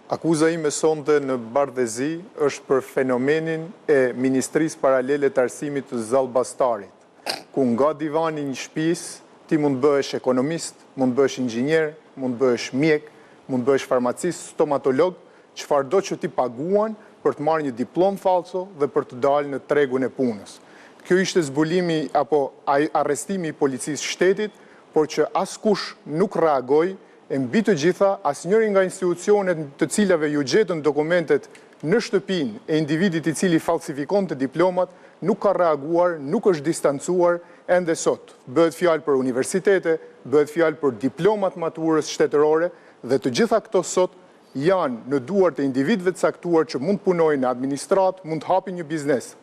Akuza ime sonte në Bardhezi është për fenomenin e Ministrisë Paralele të Arsimit të Zallbastarit, ku nga divani një shtëpis ti mund bëhesh ekonomist, mund bëhesh inxhinier, mund bëhesh mjek, mund bëhesh farmacist, stomatolog, çfarëdo që ti paguan për të marrë një diplomë falso dhe për të dalë në tregun e punës. Kjo ishte zbulimi apo arrestimi i policisë shtetit, por që askush nuk reagoi. E mbi të gjitha, asnjëri nga institucionet të cilave ju gjetën dokumentet në shtëpinë e individit i cili falsifikonte diplomat, nuk ka reaguar, nuk është distancuar ende sot. Bëhet fjalë për universitete, bëhet fjalë për diplomat maturës shtetërore dhe të gjitha këto sot janë në duart e individëve të caktuar që mund punojnë në administrat, mund të hapin një biznes.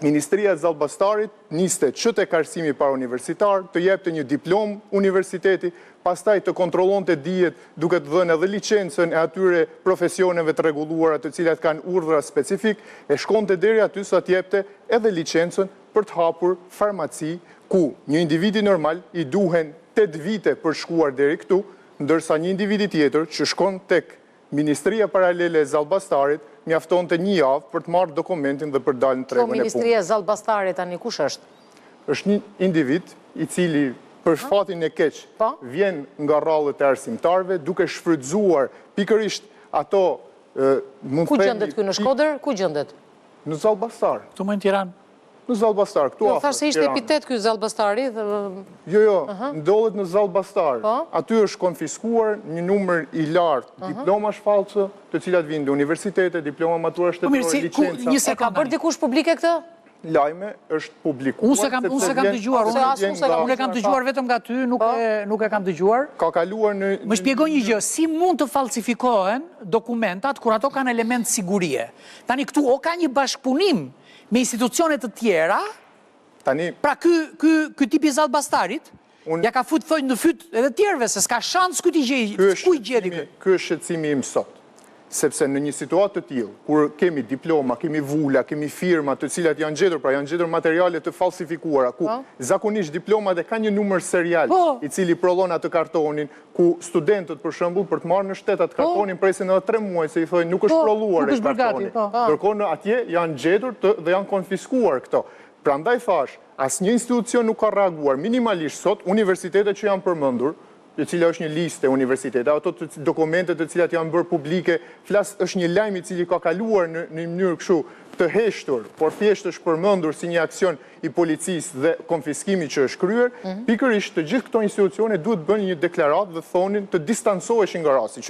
Ministria e Zallbastarit niste që tek arsimi parauniversitar, të jepte një diplomë universiteti, pastaj të kontrollonte dijet duke të dhënë edhe licencën e atyre profesioneve të rregulluara të cilat kanë urdhra specifik, e shkonte deri aty sa të jepte edhe licencën për të hapur farmaci, ku një individi normal i duhen 8 vite për shkuar deri këtu, ndërsa një individi tjetër që shkon tek Ministria Paralele e Zallbastarit mjaftonte një javë për të marrë dokumentin dhe për dalë në tregun e punës. Ministria e Zallbastarit tani kush është? Është një individ i cili për shfatin e keq vjen nga rrallët e arsimtarëve duke shfrytzuar pikërisht ato Ku gjendet ky në Shkodër? Ku gjendet? Në Zallbastar. Këtu më në Tiranë. Në Zallbastar, këtu afër. Thashë se ishte epitet ky Zallbastari. Jo, ndodhet në Zallbastar. Aty është konfiskuar një numër i lartë diplomash false, të cilat vijnë nga universitete, diploma matura shtetërore, licenca. E ka bërë dikush publike këtë? Lajme është publikuar. Unë se kam dëgjuar, unë e kam dëgjuar vetëm nga ty, nuk e kam dëgjuar. Ka kaluar në... Më shpjegoj një gjë, si mund të falsifikohen dokumentat kur ato kanë element sigurie? Tani këtu o ka një bashkëpunim me institucionet të tjera, pra ky tipi Zallbastarit, ja ka thojnë në fyt edhe tjerve, se s'ka shans ku t'i gjejë, ku i gjeti këtë? Ky është shqetësimi im sot. Sepse në një situatë të tillë, kur kemi diploma, kemi vula, kemi firma të cilat janë gjetur, pra janë gjetur materiale të falsifikuara, ku zakonisht diplomat e ka një numër serial i cili prodhon atë kartonin, ku studentët për shembull për të marrë në shtet atë kartonin presin edhe 3 muaj se i thonë nuk është prodhuar ai kartoni. Ndërkohë atje janë gjetur dhe janë konfiskuar këto. Prandaj thash, asnjë institucion nuk ka reaguar, minimalisht sot universitetet që janë përmendur, e cila është një listë e universitetet, ato dokumentet të cilat janë bërë publike, është një lajm i cili ka kaluar në një mënyrë kështu të heshtur, por thjesht është përmendur si një aksion i policisë dhe konfiskimi që është kryer, pikërisht të gjithë këto institucione duhet bënë një deklaratë dhe thonin të distancoheshin nga rasti.